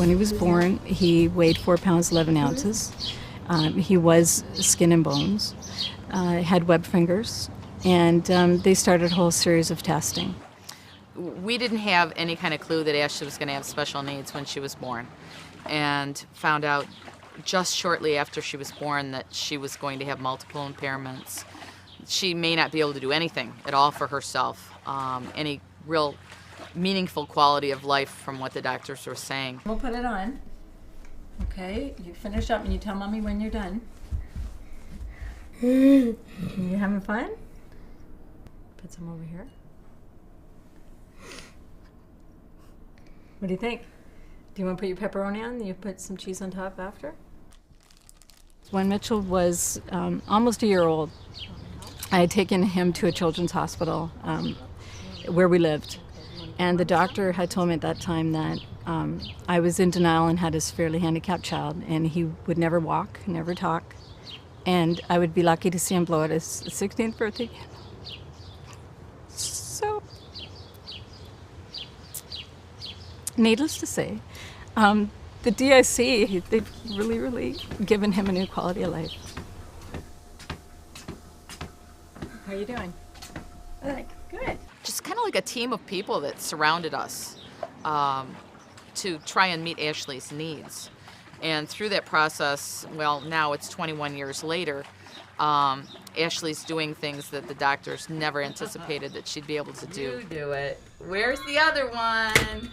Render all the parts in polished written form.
When he was born, he weighed 4 pounds 11 ounces. He was skin and bones, had web fingers, and they started a whole series of testing. We didn't have any kind of clue that Ashley was going to have special needs when she was born, and found out just shortly after she was born that she was going to have multiple impairments. She may not be able to do anything at all for herself, any real meaningful quality of life from what the doctors were saying. We'll put it on. Okay, you finish up and you tell Mommy when you're done. You having fun? Put some over here. What do you think? Do you want to put your pepperoni on? You put some cheese on top after? When Mitchell was almost a year old, I had taken him to a children's hospital where we lived. And the doctor had told me at that time that I was in denial and had a severely handicapped child, and he would never walk, never talk, and I would be lucky to see him blow at his 16th birthday. So, needless to say, the DIC, they've really given him a new quality of life. How are you doing? Good. Just kind of like a team of people that surrounded us to try and meet Ashley's needs. And through that process, well, now it's 21 years later, Ashley's doing things that the doctors never anticipated that she'd be able to do. You do it. Where's the other one?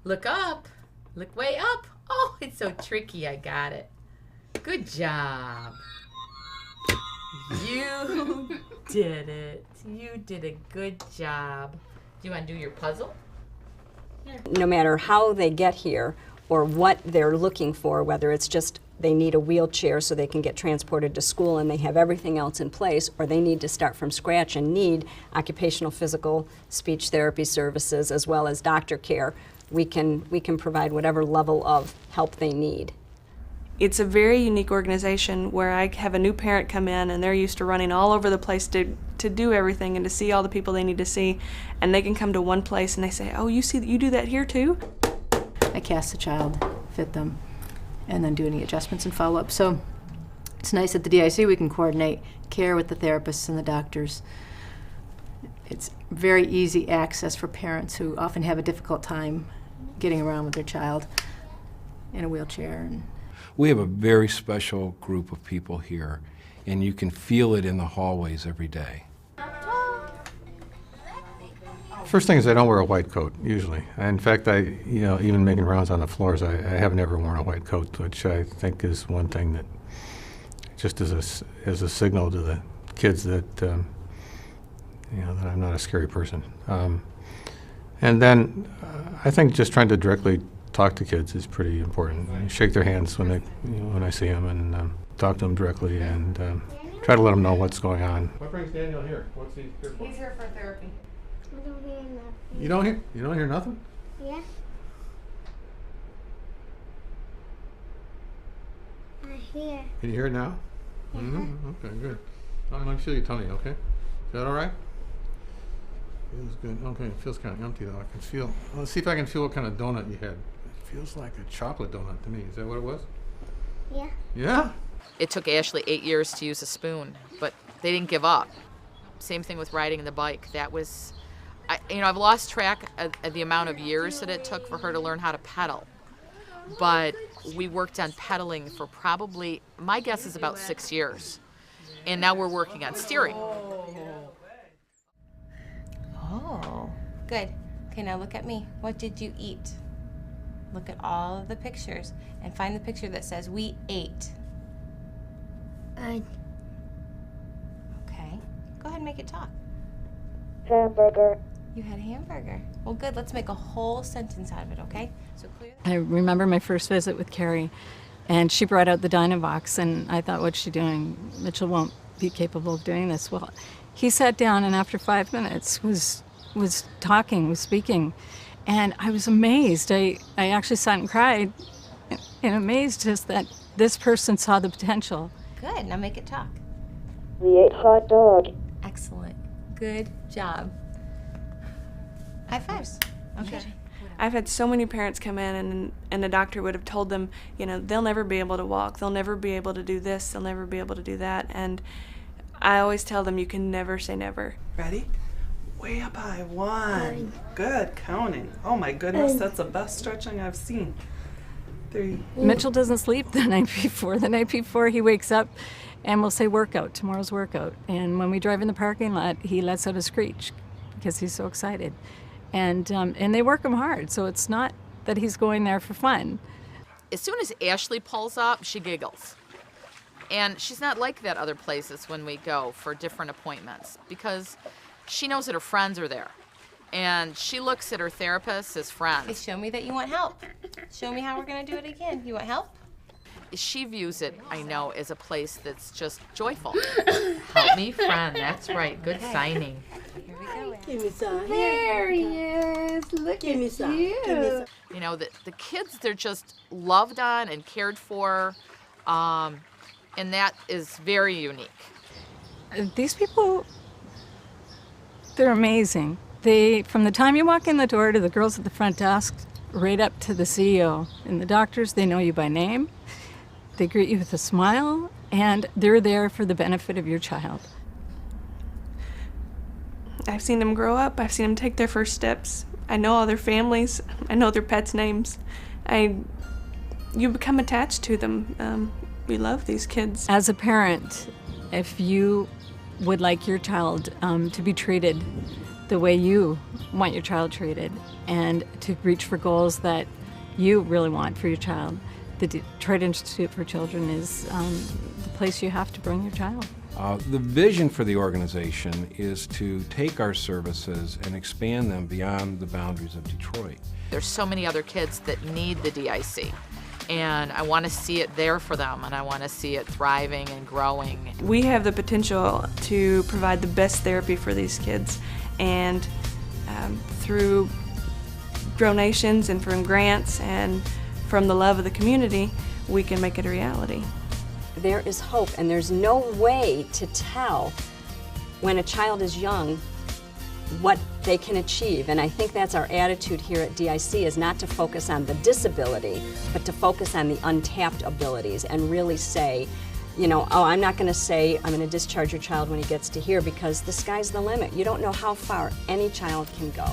Look up. Look way up. Oh, it's so tricky. I got it. Good job. You did it. You did a good job. Do you want to do your puzzle? No matter how they get here or what they're looking for, whether it's just they need a wheelchair so they can get transported to school and they have everything else in place, or they need to start from scratch and need occupational, physical, speech therapy services as well as doctor care, we can provide whatever level of help they need. It's a very unique organization where I have a new parent come in and they're used to running all over the place to do everything and to see all the people they need to see, and they can come to one place and they say, oh, you do that here too? I cast the child, fit them, and then do any adjustments and follow up. So it's nice at the DIC we can coordinate care with the therapists and the doctors. It's very easy access for parents who often have a difficult time getting around with their child in a wheelchair. We have a very special group of people here, and you can feel it in the hallways every day. First thing is I don't wear a white coat, usually. In fact, even making rounds on the floors, I have never worn a white coat, which I think is one thing that just is a signal to the kids that, that I'm not a scary person. And then I think just trying to directly talk to kids is pretty important. I shake their hands when I see them and talk to them directly and try to let them know what's going on. What brings Daniel here? What's he here for? He's here for therapy. I don't hear nothing. You don't hear nothing? Yeah. I hear. Can you hear it now? Mm-hmm. Okay, good. Let me feel your tummy, okay? Is that all right? Feels good. Okay, it feels kind of empty though. I can feel. Let's see if I can feel what kind of donut you had. It feels like a chocolate donut to me. Is that what it was? Yeah. Yeah? It took Ashley 8 years to use a spoon, but they didn't give up. Same thing with riding the bike. That was, I've lost track of the amount of years that it took for her to learn how to pedal. But we worked on pedaling for probably, my guess is about 6 years. And now we're working on steering. Oh, good. Okay, now look at me. What did you eat? Look at all of the pictures and find the picture that says we ate. Okay, go ahead and make it talk. Hamburger. You had a hamburger. Well, good. Let's make a whole sentence out of it, okay? So clear. I remember my first visit with Carrie, and she brought out the Dynavox, and I thought, what's she doing? Mitchell won't be capable of doing this. Well, he sat down, and after 5 minutes was talking, was speaking, and I was amazed. I actually sat and cried, and amazed just that this person saw the potential. Good. Now make it talk. We ate hot dog. Excellent. Good job. High fives. Okay. I've had so many parents come in and the doctor would have told them, you know, they'll never be able to walk, they'll never be able to do this, they'll never be able to do that. And I always tell them you can never say never. Ready? Way up high. 1. Good. Counting. Oh my goodness, that's the best stretching I've seen. 3. Mitchell doesn't sleep the night before. The night before he wakes up and we'll say workout, tomorrow's workout. And when we drive in the parking lot, he lets out a screech because he's so excited. And they work him hard, so it's not that he's going there for fun. As soon as Ashley pulls up, she giggles. And she's not like that other places when we go for different appointments because she knows that her friends are there. And she looks at her therapist as Okay, friends. show me that you want help. Show me how we're gonna do it again. You want help? She views it, I know, as a place that's just joyful. Help me, friend. That's right. Good signing. Here we go. Give me some. There he is. Look at you. Give me some. You know, the kids, they're just loved on and cared for, and that is very unique. These people, they're amazing. From the time you walk in the door to the girls at the front desk, right up to the CEO and the doctors, they know you by name. They greet you with a smile, and they're there for the benefit of your child. I've seen them grow up. I've seen them take their first steps. I know all their families. I know their pets' names. You become attached to them. We love these kids. As a parent, if you would like your child to be treated the way you want your child treated and to reach for goals that you really want for your child, the Detroit Institute for Children is the place you have to bring your child. The vision for the organization is to take our services and expand them beyond the boundaries of Detroit. There's so many other kids that need the DIC, and I want to see it there for them, and I want to see it thriving and growing. We have the potential to provide the best therapy for these kids, and through donations and from grants and from the love of the community, we can make it a reality. There is hope, and there's no way to tell when a child is young what they can achieve. And I think that's our attitude here at DIC, is not to focus on the disability, but to focus on the untapped abilities and really say, you know, oh, I'm not going to say I'm going to discharge your child when he gets to here, because the sky's the limit. You don't know how far any child can go.